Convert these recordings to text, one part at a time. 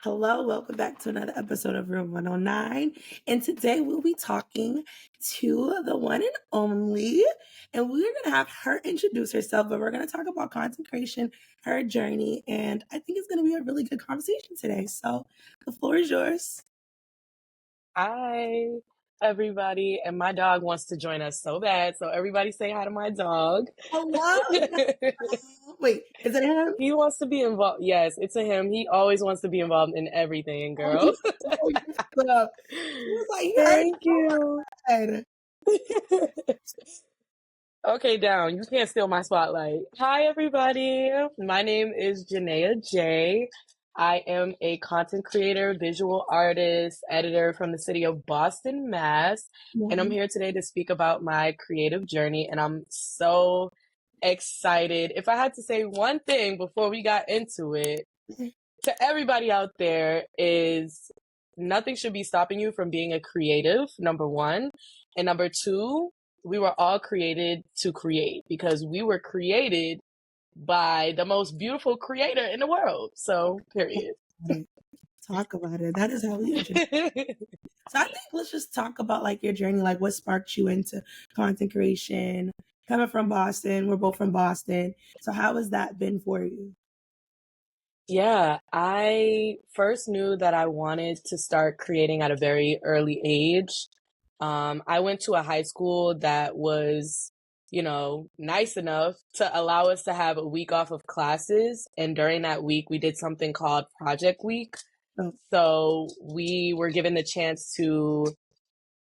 Hello, welcome back to another episode of Room 109. And today we'll be talking to the one and only, and we're going to have her introduce herself, but we're going to talk about content creation, her journey, and I think it's going to be a really good conversation today. So the floor is yours. Hi, everybody. And my dog wants to join us so bad. So everybody say hi to my dog. Hello. Wait, is it him? He wants to be involved. Yes, it's a him. He always wants to be involved in everything, Oh, girl. he's so good. He was like, he heard Thank you. that. Okay, down. You can't steal my spotlight. Hi, everybody. My name is Janaya J. I am a content creator, visual artist, editor from the city of Boston, Mass. And I'm here today to speak about my creative journey. And I'm so excited. If I had to say one thing before we got into it, to everybody out there is nothing should be stopping you from being a creative, number one. And number two, we were all created to create because we were created by the most beautiful creator in the world. So, period. Talk about it. That is how we introduce. So I think let's just talk about like your journey, like what sparked you into content creation. Coming from Boston, we're both from Boston. So how has that been for you? Yeah, I first knew that I wanted to start creating at a very early age. I went to a high school that was, nice enough to allow us to have a week off of classes. And during that week, we did something called Project Week. Oh. So we were given the chance to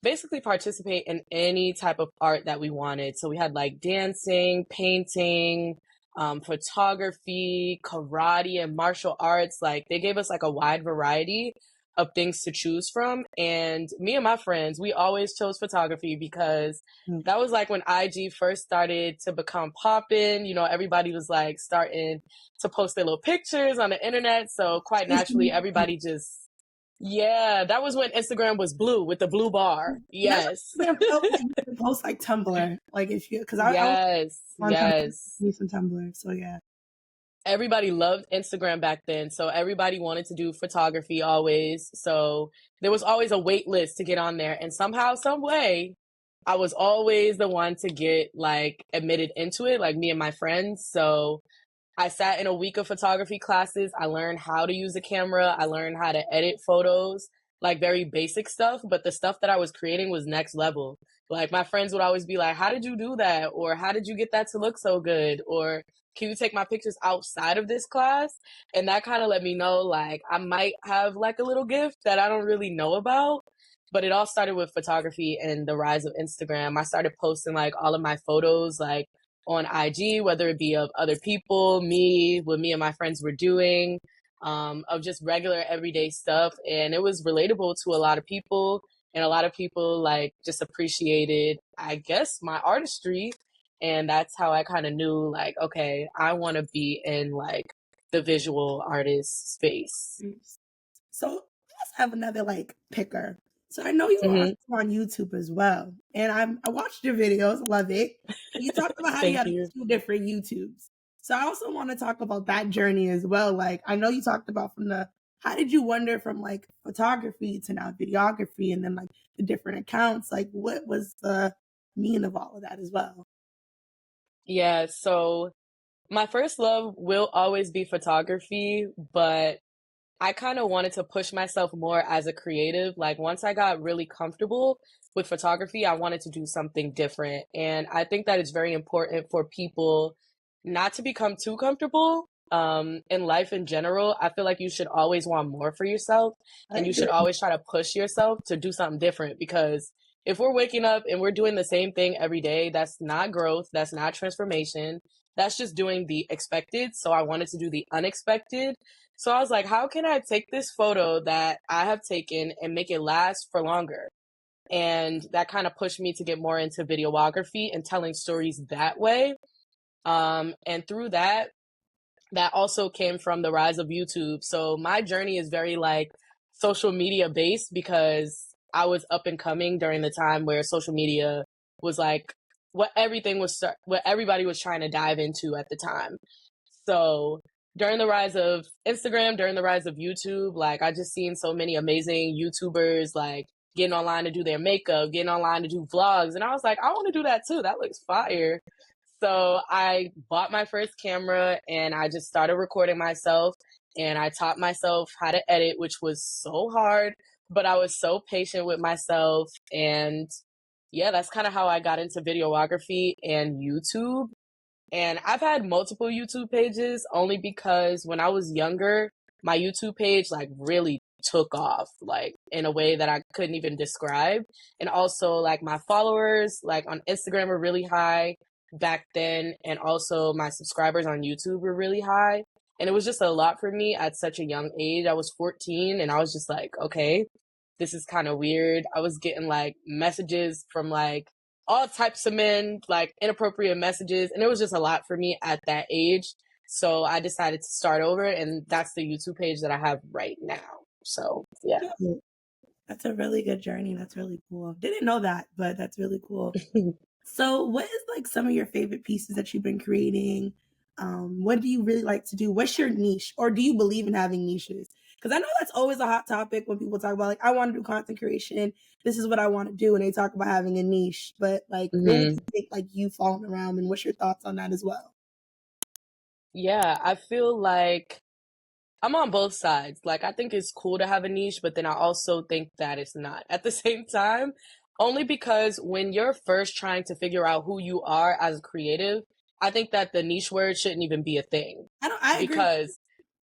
basically participate in any type of art that we wanted. So we had like dancing, painting, photography, karate, and martial arts. Like they gave us like a wide variety of things to choose from. And me and my friends, we always chose photography because that was like when IG first started to become poppin'. Everybody was like starting to post their little pictures on the internet. So quite naturally, everybody just that was when Instagram was blue with the blue bar. Yes. Like you can post like Tumblr, like if you, because I Yes. was on Tumblr, Yes. need some Tumblr. So yeah. Everybody loved Instagram back then. So everybody wanted to do photography always. So there was always a wait list to get on there. And somehow, some way, I was always the one to get like admitted into it, like me and my friends. So I sat in a week of photography classes. I learned how to use a camera. I learned how to edit photos, like very basic stuff. But the stuff that I was creating was next level. Like my friends would always be like, how did you do that? Or how did you get that to look so good? Or can you take my pictures outside of this class? And that kind of let me know like I might have like a little gift that I don't really know about. But it all started with photography and the rise of Instagram. I started posting like all of my photos, like on IG, whether it be of other people, what me and my friends were doing, of just regular everyday stuff. And it was relatable to a lot of people. And a lot of people like just appreciated, I guess, my artistry. And that's how I kind of knew like, okay, I want to be in like the visual artist space. So let's have another like picker. So I know you are also on YouTube as well, and I watched your videos, love it. You talked about how you have 2 different YouTubes. So I also want to talk about that journey as well. Like I know you talked about how did you wander from like photography to now videography, and then like the different accounts. Like what was the meaning of all of that as well? Yeah, so my first love will always be photography, but I kind of wanted to push myself more as a creative. Like once I got really comfortable with photography, I wanted to do something different. And I think that it's very important for people not to become too comfortable in life in general. I feel like you should always want more for yourself and you should always try to push yourself to do something different because if we're waking up and we're doing the same thing every day, that's not growth, that's not transformation. That's just doing the expected. So I wanted to do the unexpected. So I was like, how can I take this photo that I have taken and make it last for longer? And that kind of pushed me to get more into videography and telling stories that way. And through that also came from the rise of YouTube. So my journey is very like social media based because I was up and coming during the time where social media was like what everybody was trying to dive into at the time. So during the rise of Instagram, during the rise of YouTube, like I just seen so many amazing YouTubers like getting online to do their makeup, getting online to do vlogs. And I was like, I want to do that too. That looks fire. So I bought my first camera and I just started recording myself, and I taught myself how to edit, which was so hard, but I was so patient with myself. And yeah, that's kind of how I got into videography and YouTube. And I've had multiple YouTube pages only because when I was younger, my YouTube page like really took off like in a way that I couldn't even describe. And also like my followers like on Instagram were really high back then, and also my subscribers on YouTube were really high. And it was just a lot for me at such a young age. I was 14 and I was just like, okay, this is kind of weird. I was getting like messages from like all types of men, like inappropriate messages. And it was just a lot for me at that age. So I decided to start over, and that's the YouTube page that I have right now. So, yeah. That's a really good journey. That's really cool. Didn't know that, but that's really cool. So what is like some of your favorite pieces that you've been creating? What do you really like to do? What's your niche? Or do you believe in having niches? Because I know that's always a hot topic when people talk about like, I want to do content creation. This is what I want to do. And they talk about having a niche. But like, what would you think like you falling around, and what's your thoughts on that as well? Yeah, I feel like I'm on both sides. Like, I think it's cool to have a niche, but then I also think that it's not at the same time. Only because when you're first trying to figure out who you are as a creative, I think that the niche word shouldn't even be a thing. I agree. Because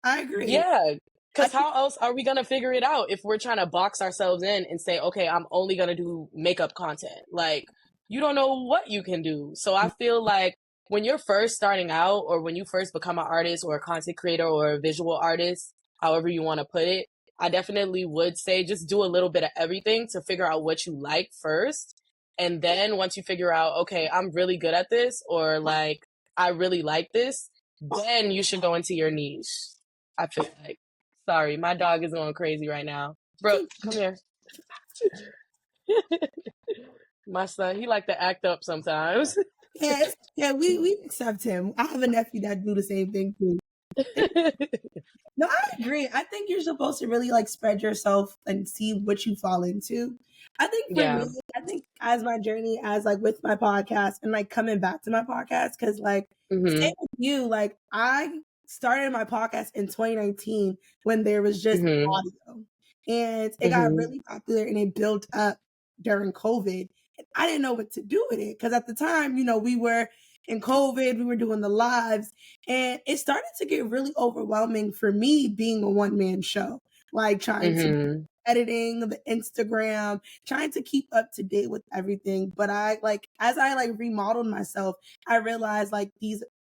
I agree. yeah, I because how else are we going to figure it out if we're trying to box ourselves in and say, okay, I'm only going to do makeup content? Like, you don't know what you can do. So I feel like when you're first starting out, or when you first become an artist or a content creator or a visual artist, however you want to put it, I definitely would say just do a little bit of everything to figure out what you like first. And then once you figure out, okay, I'm really good at this, or like, I really like this, then you should go into your niche. I feel like. Sorry, my dog is going crazy right now. Bro, come here. My son, he like to act up sometimes. yeah, we accept him. I have a nephew that do the same thing too. No, I agree. I think you're supposed to really like spread yourself and see what you fall into. I think for Yeah. me, I think as my journey, as like with my podcast and like coming back to my podcast, because like Mhm. same with you, like I started my podcast in 2019 when there was just Mhm. audio, and it got Mhm. really popular and it built up during COVID. And I didn't know what to do with it because at the time, you know, we were in COVID, we were doing the lives, and it started to get really overwhelming for me being a one-man show, like trying to Mhm. editing the Instagram, trying to keep up to date with everything. But I like as I like remodeled myself, I realized like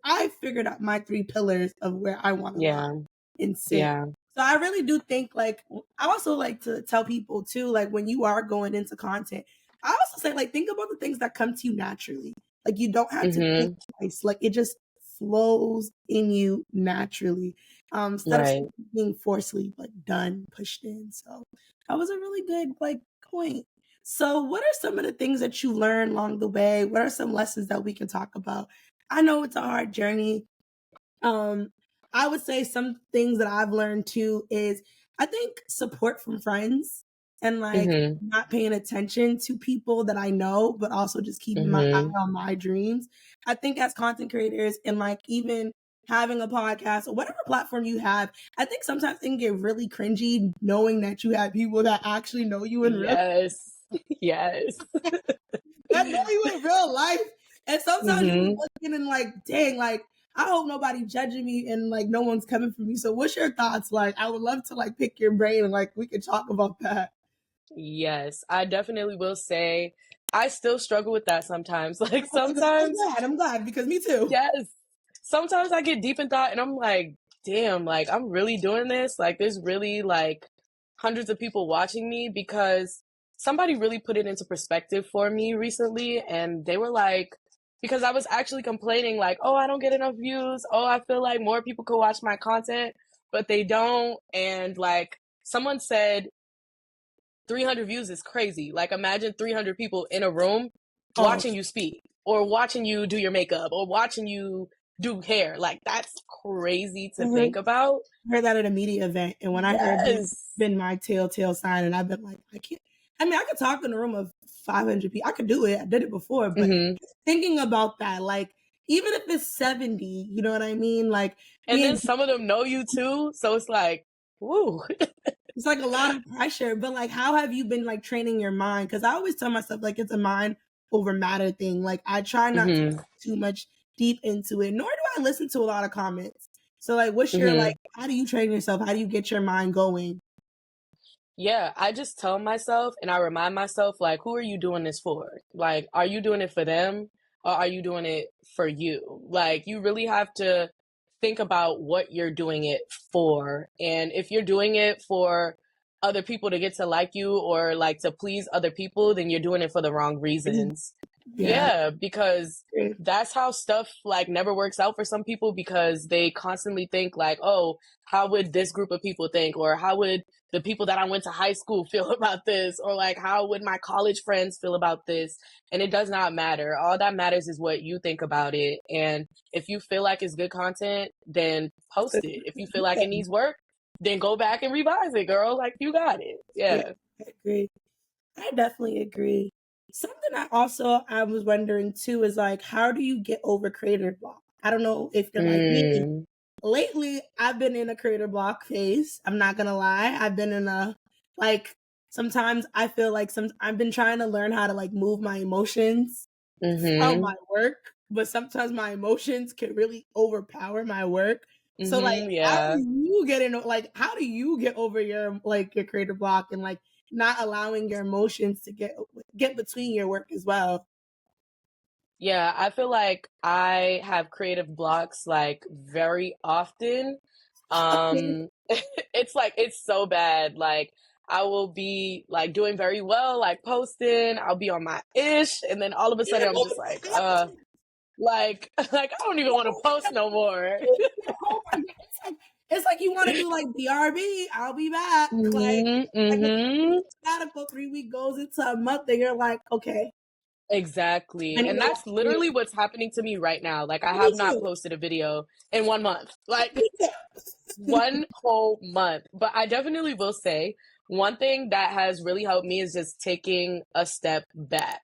I figured out my three pillars of where I want to lie Yeah. and sit. Yeah. So I really do think like I also like to tell people too, like when you are going into content, I also say like think about the things that come to you naturally. Like you don't have to think Mhm. twice. Like it just flows in you naturally. Instead of Right. being forcefully like done, pushed in. So that was a really good like point. So what are some of the things that you learned along the way? What are some lessons that we can talk about? I know it's a hard journey. Um, I would say some things that I've learned too is I think support from friends and like Mhm. not paying attention to people that I know, but also just keeping my eye Mhm. on my dreams. I think as content creators and like even having a podcast or whatever platform you have, I think sometimes it can get really cringy knowing that you have people that actually know you in real Yes. Yes. that know you in real life. And sometimes you be Mhm. looking and like, dang, like I hope nobody judging me and like no one's coming for me. So what's your thoughts? Like I would love to like pick your brain and like we could talk about that. Yes, I definitely will say I still struggle with that sometimes. Like I'm sometimes, glad. I'm glad because me too. yes, sometimes I get deep in thought and I'm like, damn, like I'm really doing this. Like there's really like hundreds of people watching me, because somebody really put it into perspective for me recently. And they were like, because I was actually complaining, like, oh, I don't get enough views. Oh, I feel like more people could watch my content, but they don't. And like someone said, 300 views is crazy. Like imagine 300 people in a room Oh, watching you speak, or watching you do your makeup, or watching you do hair. Like, that's crazy to think about. I heard that at a media event, and when I heard that, it's been my telltale sign, and I've been like, I can't. I mean, I could talk in a room of 500 people. I could do it. I did it before, but thinking about that, like, even if it's 70, you know what I mean? Like, and then some of them know you too, so it's like, woo. It's like a lot of pressure, but like, how have you been like training your mind? Because I always tell myself like it's a mind over matter thing. Like I try not to put too much deep into it, nor do I listen to a lot of comments. So like, what's your like? How do you train yourself? How do you get your mind going? Yeah, I just tell myself and I remind myself, like, who are you doing this for? Like, are you doing it for them or are you doing it for you? Like, you really have to think about what you're doing it for. And if you're doing it for other people to get to like you or like to please other people, then you're doing it for the wrong reasons. Yeah, because that's how stuff like never works out for some people because they constantly think like, oh, how would this group of people think? Or how would the people that I went to high school feel about this? Or like, how would my college friends feel about this? And it does not matter. All that matters is what you think about it. And if you feel like it's good content, then post it. If you feel like it needs work, then go back and revise it, girl. Like you got it. Yeah. I agree. I definitely agree. Something I was wondering too is like, how do you get over creator block? I don't know if you're like me. Lately, I've been in a creator block phase. I'm not gonna lie. I've been in a like sometimes I feel like I've been trying to learn how to like move my emotions from my work, but sometimes my emotions can really overpower my work. So like Yeah. how do you get over your like your creative block and like not allowing your emotions to get between your work as well? Yeah, I feel like I have creative blocks like very often. It's like it's so bad. Like I will be like doing very well, like posting, I'll be on my ish, and then all of a sudden I'm just like I don't even want to post no more. It's like you want to do like BRB, I'll be back. Like sabbatical 3 week goes into a month and you're like, okay. Exactly. And that's literally what's happening to me right now. Like I have not posted a video in 1 month. Like one whole month. But I definitely will say one thing that has really helped me is just taking a step back.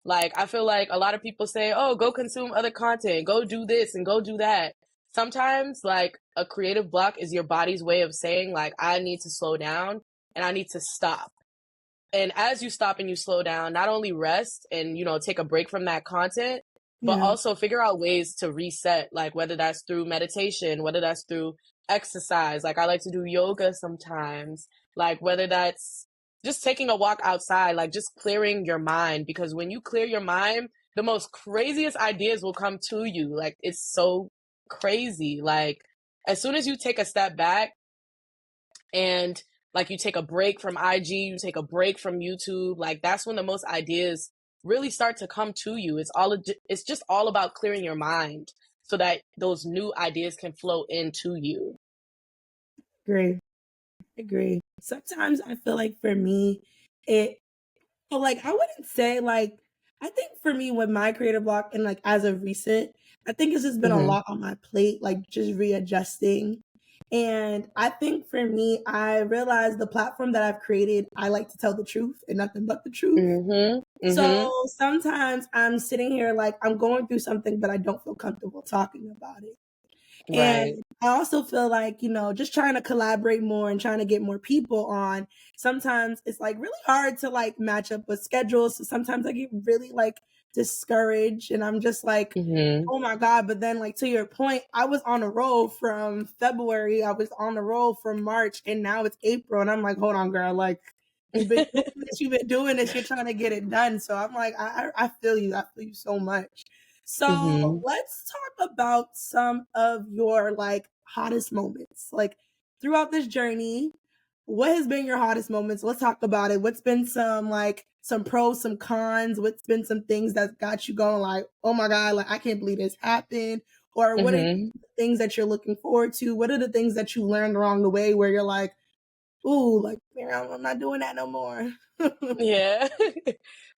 Like, I feel like a lot of people say, oh, go consume other content, go do this and go do that. Sometimes, like, a creative block is your body's way of saying, like, I need to slow down and I need to stop. And as you stop and you slow down, not only rest and, take a break from that content, but also figure out ways to reset, like whether that's through meditation, whether that's through exercise. Like I like to do yoga sometimes, like whether that's just taking a walk outside, like just clearing your mind. Because when you clear your mind, the most craziest ideas will come to you. Like it's so crazy. Like as soon as you take a step back and like you take a break from IG, you take a break from YouTube, like that's when the most ideas really start to come to you. It's just all about clearing your mind so that those new ideas can flow into you. Agree. Sometimes I feel like for me, I wouldn't say like, I think for me with my creative block and like as of recent, I think it's just been a lot on my plate, like just readjusting. And I think for me, I realized the platform that I've created, I like to tell the truth and nothing but the truth. So sometimes I'm sitting here like I'm going through something, but I don't feel comfortable talking about it. And I also feel like, just trying to collaborate more and trying to get more people on, sometimes it's like really hard to like match up with schedules. So sometimes I get really like discouraged and I'm just like, oh my God. But then like to your point, I was on a roll from February, I was on a roll from March, and now it's April. And I'm like, hold on, girl, like you've been doing this, you're trying to get it done. So I'm like, I feel you. I feel you so much. So let's talk about some of your like hottest moments. Like throughout this journey, what has been your hottest moments? Let's talk about it. What's been some pros, some cons? What's been some things that got you going like, oh my God, like I can't believe this happened? Or what are the things that you're looking forward to? What are the things that you learned along the way where you're like, ooh, like I'm not doing that no more? Yeah.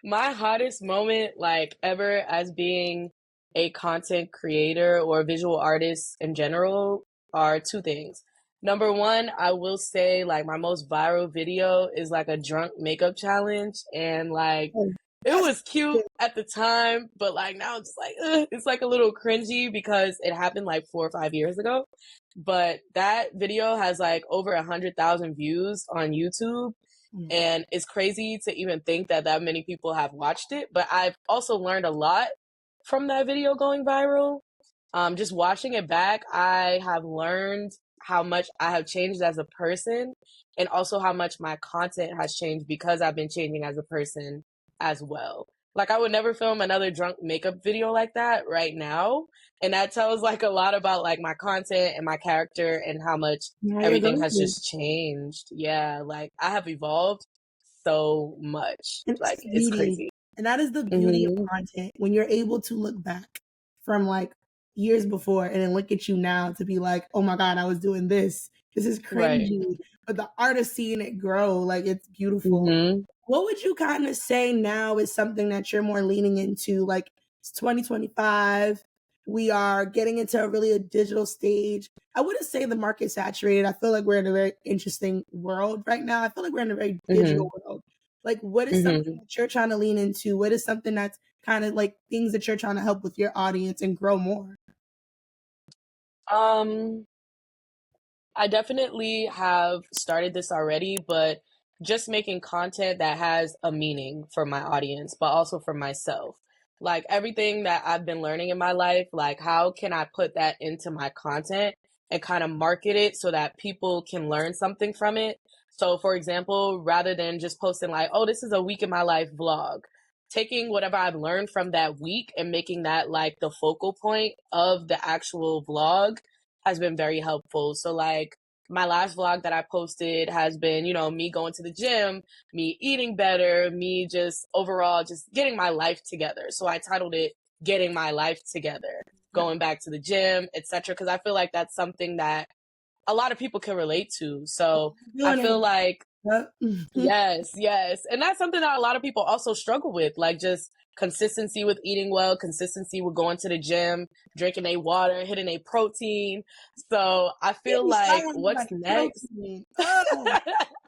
My hottest moment like ever as being a content creator or visual artist in general are two things. Number one, I will say like my most viral video is like a drunk makeup challenge, and like Oh, it that's was cute at the time, but like now it's like it's like a little cringy because it happened like 4 or 5 years ago. But that video has like over 100,000 views on YouTube, and it's crazy to even think that that many people have watched it. But I've also learned a lot from that video going viral. Just watching it back, I have learned how much I have changed as a person, and also how much my content has changed because I've been changing as a person as well. Like I would never film another drunk makeup video like that right now. And that tells like a lot about like my content and my character and how much how you're everything has going. just changed. Yeah, like I have evolved so much. And Like that's the it's beauty. crazy. And that is the beauty of Hmm. content when you're able to look back from like years before and then look at you now to be like, oh my God, I was doing this. This is Right. cringy. But the art of seeing it grow, like it's beautiful. Hmm. What would you kind of say now is something that you're more leaning into? Like it's 2025. We are getting into a digital stage. I wouldn't say the market's saturated. I feel like we're in a very interesting world right now. I feel like we're in a very Hmm. digital world. Like, what is something Hmm. that you're trying to lean into? What is something that's kind of like things that you're trying to help with your audience and grow more? Um, I definitely have started this already, but just making content that has a meaning for my audience, but also for myself. Like everything that I've been learning in my life, like how can I put that into my content and kind of market it so that people can learn something from it? So, for example, rather than just posting like, oh, this is a week in my life vlog, taking whatever I've learned from that week and making that like the focal point of the actual vlog has been very helpful. So like my last vlog that I posted has been, you know, me going to the gym, me eating better, me just overall just getting my life together. So I titled it Getting My Life Together, Yeah. going back to the gym, etc. Because I feel like that's something that a lot of people can relate to. So I Doing feel it. like Yep. yes, yes. And that's something that a lot of people also struggle with, like just consistency with eating well, consistency with going to the gym, drinking a water, hitting a protein. So I Get feel me like started on what's that next? protein. Oh,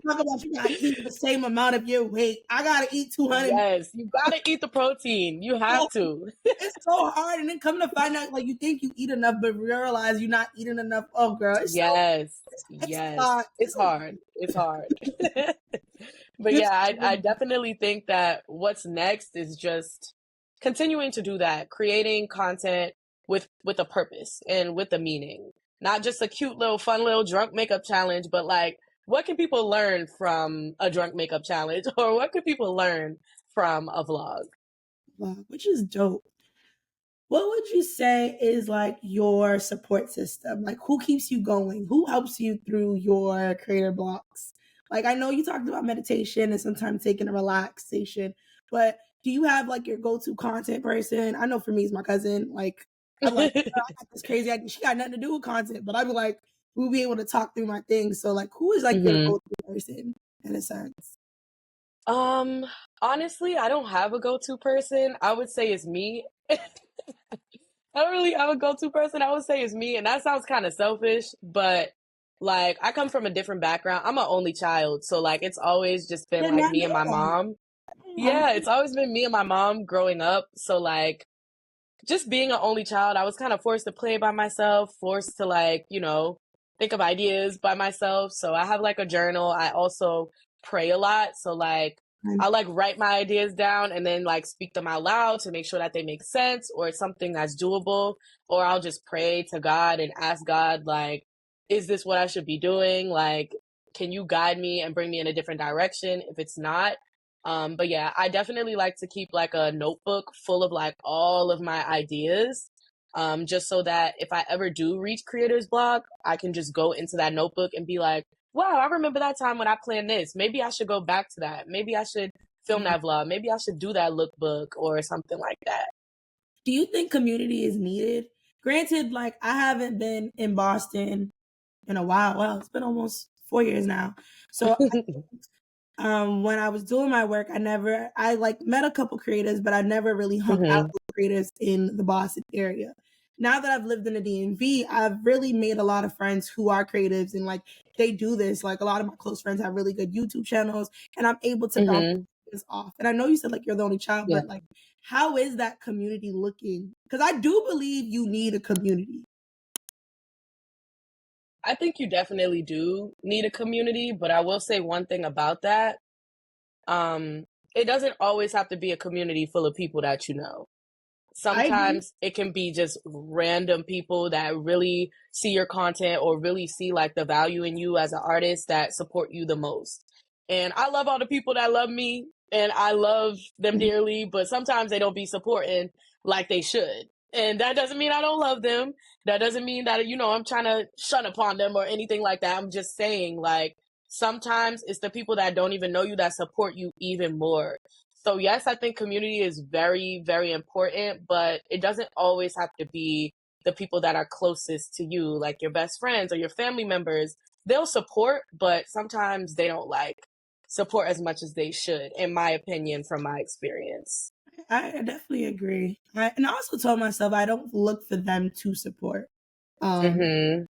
talk about you gotta eat the same amount of your weight. I gotta eat 200. Yes, you gotta eat the protein. You have to. It's so hard, and then come to find out, like you think you eat enough, but realize you're not eating enough. Oh, girl, Yes, it's a yes. lot. It's hard. It's hard. But It's yeah, I definitely think that what's next is just continuing to do that, creating content with a purpose and with a meaning. Not just a cute little fun little drunk makeup challenge, but like what can people learn from a drunk makeup challenge or what can people learn from a vlog? which is dope. What would you say is like your support system? Like who keeps you going? Who helps you through your creator blocks? Like I know you talked about meditation and sometimes taking a relaxation, but do you have like your go-to content person? I know for me it's my cousin. Like I'm like, "Girl, I got this crazy idea. She got nothing to do with content, but I'd be like, we'll be able to talk through my things. So like who is like your Hmm. go-to person in a sense? Um, honestly, I don't have a go-to person. I would say it's me. I don't really have a go-to person. I would say it's me, and that sounds kind of selfish, but like I come from a different background. I'm an only child, so like it's always just been Did like not me and my know mom. that. Yeah, it's always been me and my mom growing up. So like just being an only child, I was kind of forced to play by myself, forced to like, you know, think of ideas by myself. So I have like a journal. I also pray a lot. So like I like write my ideas down and then like speak them out loud to make sure that they make sense or it's something that's doable. Or I'll just pray to God and ask God, like, is this what I should be doing? Like, can you guide me and bring me in a different direction? If it's not, but yeah, I definitely like to keep like a notebook full of like all of my ideas. Just so that if I ever do reach creator's block, I can just go into that notebook and be like, wow, I remember that time when I planned this. Maybe I should go back to that. Maybe I should film that vlog. Maybe I should do that lookbook or something like that. Do you think community is needed? Granted, like I haven't been in Boston in a while. Well, it's been almost 4 years now. So When I was doing my work, I like met a couple creators, but I never really hung out with creators in the Boston area. Now that I've lived in the DMV, I've really made a lot of friends who are creatives and like they do this. Like a lot of my close friends have really good YouTube channels, and I'm able to bounce this off. And I know you said like you're the only child, Yeah. but like, how is that community looking? Because I do believe you need a community. I think you definitely do need a community, but I will say one thing about that. It doesn't always have to be a community full of people that you know. I agree. Sometimes it can be just random people that really see your content or really see like the value in you as an artist that support you the most. And I love all the people that love me and I love them dearly, but sometimes they don't be supporting like they should. And that doesn't mean I don't love them. That doesn't mean that, I'm trying to shun upon them or anything like that. I'm just saying, like, sometimes it's the people that don't even know you that support you even more. So yes, I think community is very, very important, but it doesn't always have to be the people that are closest to you, like your best friends or your family members. They'll support, but sometimes they don't like support as much as they should, in my opinion, from my experience. I definitely agree. And I also told myself I don't look for them to support. Um, Mm-hmm.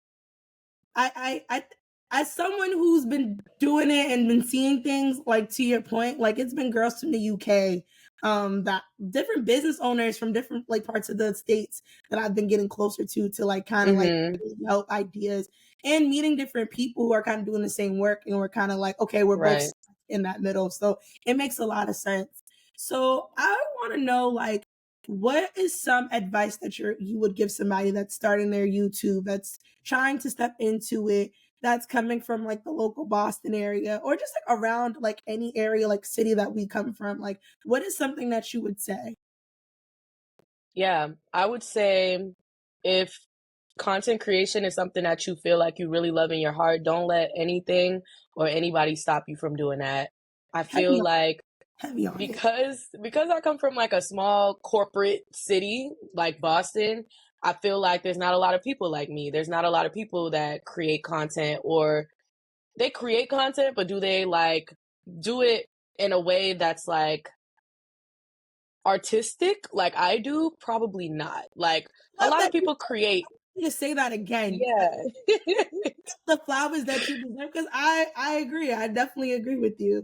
I as someone who's been doing it and been seeing things like to your point, like it's been girls from the UK, that different business owners from different like parts of the states that I've been getting closer to like kind of like Mm-hmm. help ideas and meeting different people who are kind of doing the same work and we're kind of like, okay, we're both Right. in that middle. So it makes a lot of sense. So I want to know like what is some advice that you would give somebody that's starting their YouTube, that's trying to step into it, that's coming from like the local Boston area or just like around like any area like city that we come from? Like what is something that you would say? Yeah, I would say if content creation is something that you feel like you really love in your heart, don't let anything or anybody stop you from doing that. I Heavy feel on, like heavy on it. because I come from like a small corporate city like Boston, I feel like there's not a lot of people like me. There's not a lot of people that create content or they create content, but do they like do it in a way that's like artistic like I do? Probably not. Like a Love lot that of people create. you just say that again. Yeah. The flowers that you deserve because I agree. I definitely agree with you.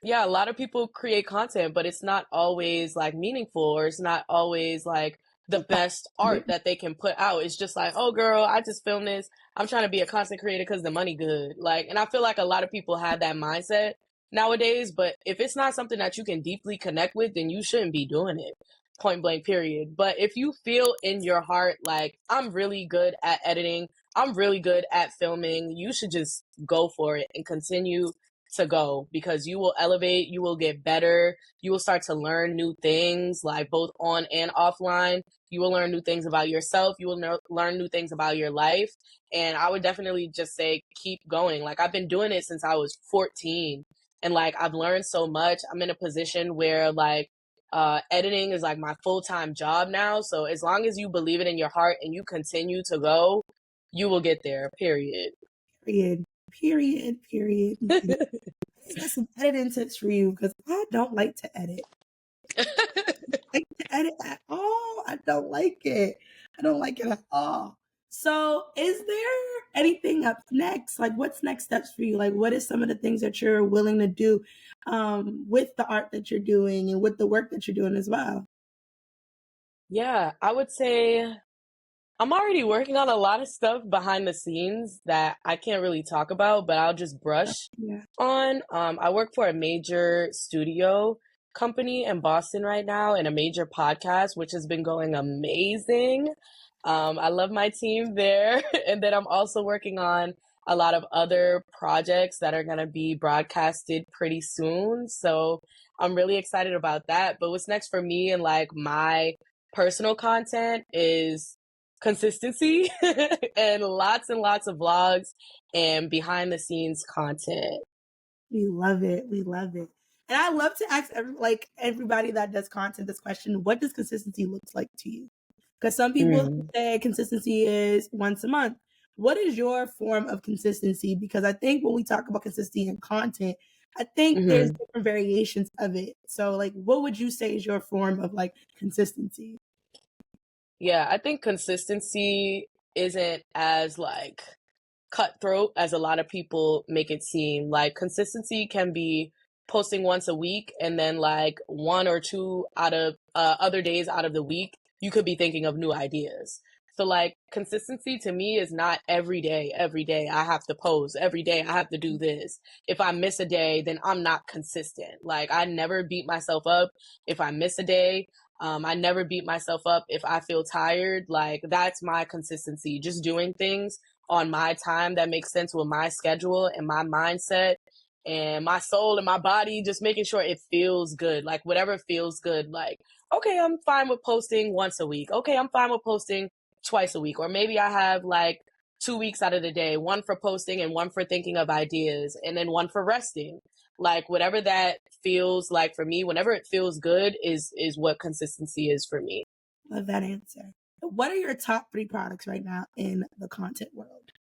Yeah, a lot of people create content, but it's not always like meaningful or it's not always like the best art that they can put out. It's just like, oh girl, I just filmed this. I'm trying to be a content creator because the money good. Like, and I feel like a lot of people have that mindset nowadays, but if it's not something that you can deeply connect with, then you shouldn't be doing it. Point blank, period. But if you feel in your heart, like, I'm really good at editing, I'm really good at filming, you should just go for it and continue to go because you will elevate, you will get better, you will start to learn new things like both on and offline. You will learn new things about yourself, you will learn new things about your life. And I would definitely just say keep going. Like I've been doing it since I was 14 and like I've learned so much. I'm in a position where like editing is like my full-time job now. So as long as you believe it in your heart and you continue to go, you will get there, period. Period. Period. Period. I got some editing tips for you because I don't like to edit. Like to edit at all. I don't like it. I don't like it at all. So, is there anything up next? Like, what's next steps for you? Like, what is some of the things that you're willing to do with the art that you're doing and with the work that you're doing as well? Yeah, I would say I'm already working on a lot of stuff behind the scenes that I can't really talk about, but I'll just brush Yeah, on. I work for a major studio company in Boston right now and a major podcast, which has been going amazing. I love my team there. And then I'm also working on a lot of other projects that are going to be broadcasted pretty soon. So I'm really excited about that. But what's next for me and like my personal content is consistency and lots of vlogs and behind the scenes content. we love it. We love it. And I love to ask everybody that does content this question: what does consistency looks like to you? Because some people Mm. say consistency is once a month. What is your form of consistency? Because I think when we talk about consistency in content, I think there's different variations of it. So like, what would you say is your form of like consistency? Yeah, I think consistency isn't as like cutthroat as a lot of people make it seem. Like consistency can be posting once a week, and then like one or two out of other days out of the week, you could be thinking of new ideas. So like consistency to me is not every day I have to post, every day I have to do this. If I miss a day, then I'm not consistent. Like I never beat myself up if I miss a day. I never beat myself up if I feel tired. Like that's my consistency, just doing things on my time that makes sense with my schedule and my mindset and my soul and my body, just making sure it feels good. Like whatever feels good. Like, okay, I'm fine with posting once a week. Okay, I'm fine with posting twice a week. Or maybe I have like 2 weeks out of the day, one for posting and one for thinking of ideas, and then one for resting. Like whatever that feels like for me, whenever it feels good is what consistency is for me. Love that answer. What are your top 3 products right now in the content world?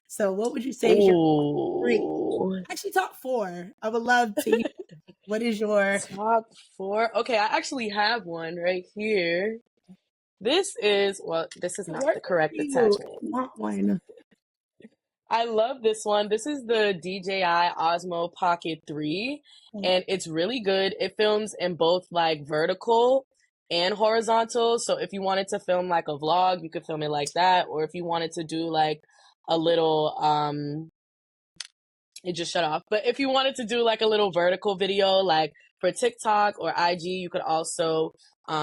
So what would you say is your top 3? Actually, top 4. I would love to hear. What is your top 4? Okay, I actually have one right here. This is, well, this is not the correct attachment. Not one. I love this one. This is the DJI Osmo Pocket 3, and it's really good. It films in both like vertical and horizontal. So if you wanted to film like a vlog, you could film it like that. Or if you wanted to do like a little, it just shut off. But if you wanted to do like a little vertical video, like for TikTok or IG, you could also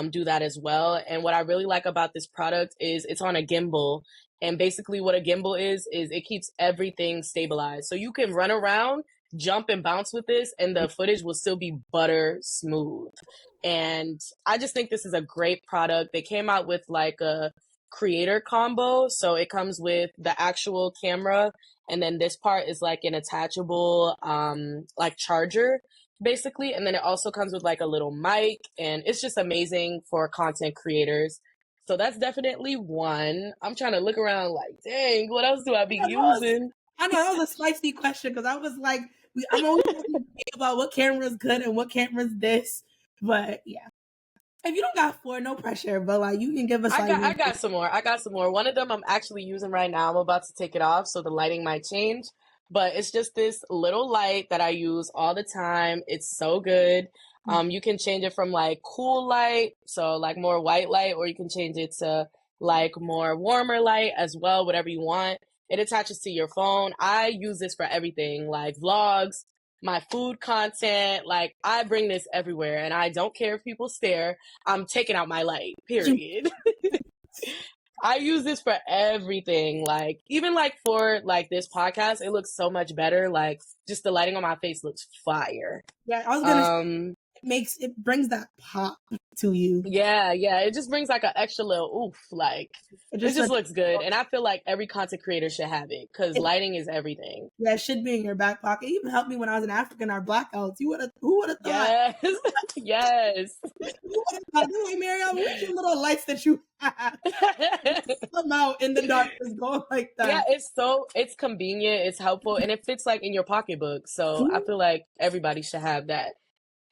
do that as well. And what I really like about this product is it's on a gimbal. And basically what a gimbal is it keeps everything stabilized. So you can run around, jump and bounce with this, and the footage will still be butter smooth. And I just think this is a great product. They came out with like a creator combo. So it comes with the actual camera, and then this part is like an attachable like charger basically, and then it also comes with like a little mic, and it's just amazing for content creators. So that's definitely one. I'm trying to look around like, dang, what else do I be using? I know that was a spicy question because I was like, I'm always about what camera is good and what camera is this. But yeah, if you don't got 4, no pressure. But like, you can give us. I got some more. I got some more. One of them I'm actually using right now. I'm about to take it off, so the lighting might change. But it's just this little light that I use all the time. It's so good. You can change it from like cool light, so like more white light, or you can change it to like more warmer light as well, whatever you want. It attaches to your phone. I use this for everything, like vlogs, my food content. Like I bring this everywhere, and I don't care if people stare. I'm taking out my light, period. I use this for everything. Like even like for like this podcast, it looks so much better. Like just the lighting on my face looks fire. Yeah, I was gonna it brings that pop to you. Yeah, it just brings like an extra little oof. Like it just looks good, and I feel like every content creator should have it because lighting is everything. Yeah, it should be in your back pocket. It even helped me when I was in Africa in our blackouts. Who would have thought? Yes, yes. Who would have thought? Like, Mariam, where's your little lights that you have? Come out in the darkness, going like that. Yeah, it's convenient, it's helpful, and it fits like in your pocketbook. So I feel like everybody should have that.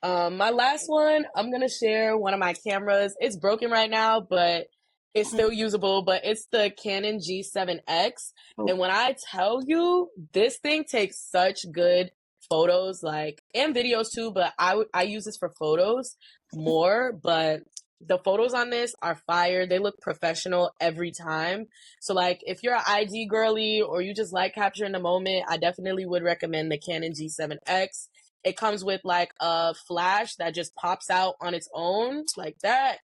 My last one, I'm gonna share one of my cameras. It's broken right now, but it's still usable. But it's the Canon G7X, and when I tell you, this thing takes such good photos, like and videos too. But I use this for photos more. But the photos on this are fire. They look professional every time. So like if you're an IG girly or you just like capturing the moment, I definitely would recommend the Canon G7X. It comes with like a flash that just pops out on its own like that.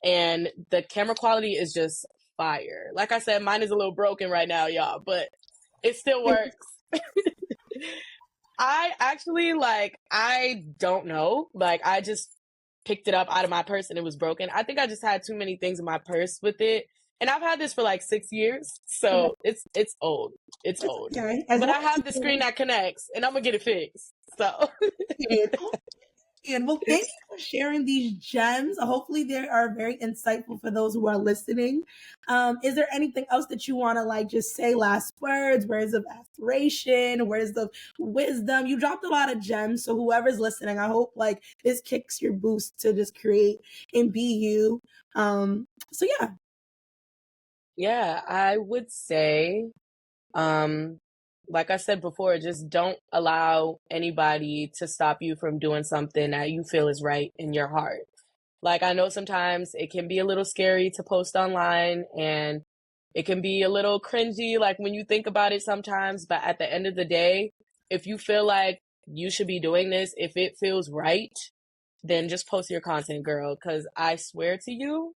And the camera quality is just fire. Like I said, mine is a little broken right now, y'all, but it still works. I actually I don't know. Like I just picked it up out of my purse and it was broken. I think I just had too many things in my purse with it. And I've had this for like 6 years. So it's old. It's old. Okay. But I have the screen that connects and I'm gonna get it fixed. So And well, thank you for sharing these gems. Hopefully, they are very insightful for those who are listening. Is there anything else that you want to like just say? Last words of aspiration, words of wisdom. You dropped a lot of gems, so whoever's listening, I hope like this kicks your boost to just create and be you. So yeah. Yeah, I would say, um, like I said before, just don't allow anybody to stop you from doing something that you feel is right in your heart. Like, I know sometimes it can be a little scary to post online and it can be a little cringy, like when you think about it sometimes, but at the end of the day, if you feel like you should be doing this, if it feels right, then just post your content, girl. Because I swear to you,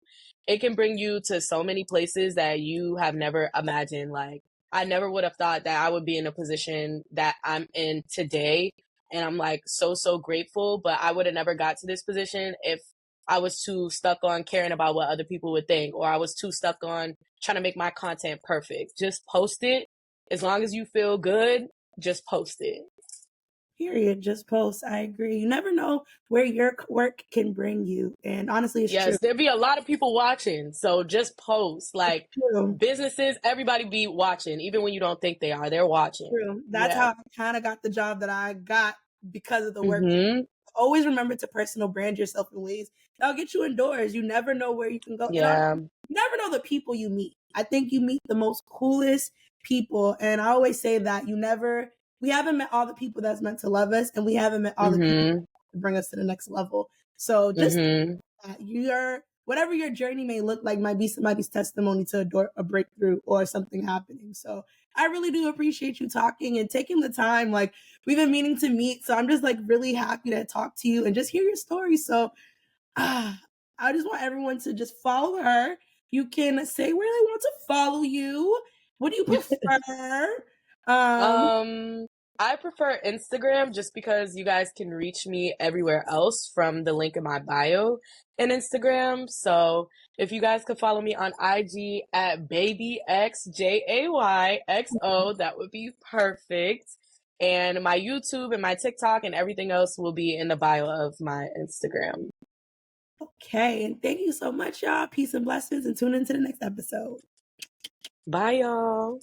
it can bring you to so many places that you have never imagined. Like, I never would have thought that I would be in a position that I'm in today. And I'm like so grateful, but I would have never got to this position if I was too stuck on caring about what other people would think, or I was too stuck on trying to make my content perfect. Just post it. As long as you feel good, just post it. Period. Just post. I agree. You never know where your work can bring you. And honestly, it's true. Yes, there'd be a lot of people watching. So just post. Like True. businesses, everybody be watching. Even when you don't think they are, they're watching. True. That's Yeah. how I kind of got the job that I got because of the work. Mm-hmm. Always remember to personal brand yourself in ways that'll get you indoors. You never know where you can go. And Yeah. you never know the people you meet. I think you meet the most coolest people. And I always say that we haven't met all the people that's meant to love us, and we haven't met all the people Mm-hmm. to bring us to the next level. So just Mm-hmm. whatever your journey may look like might be somebody's testimony to a breakthrough or something happening. So I really do appreciate you talking and taking the time. Like we've been meaning to meet, so I'm just like really happy to talk to you and just hear your story. So I just want everyone to just follow her. You can say where they want to follow you. What do you prefer? I prefer Instagram just because you guys can reach me everywhere else from the link in my bio in Instagram. So if you guys could follow me on IG at babyxjayxo, that would be perfect. And my YouTube and my TikTok and everything else will be in the bio of my Instagram. Okay, and thank you so much, y'all. Peace and blessings, and tune into the next episode. Bye, y'all.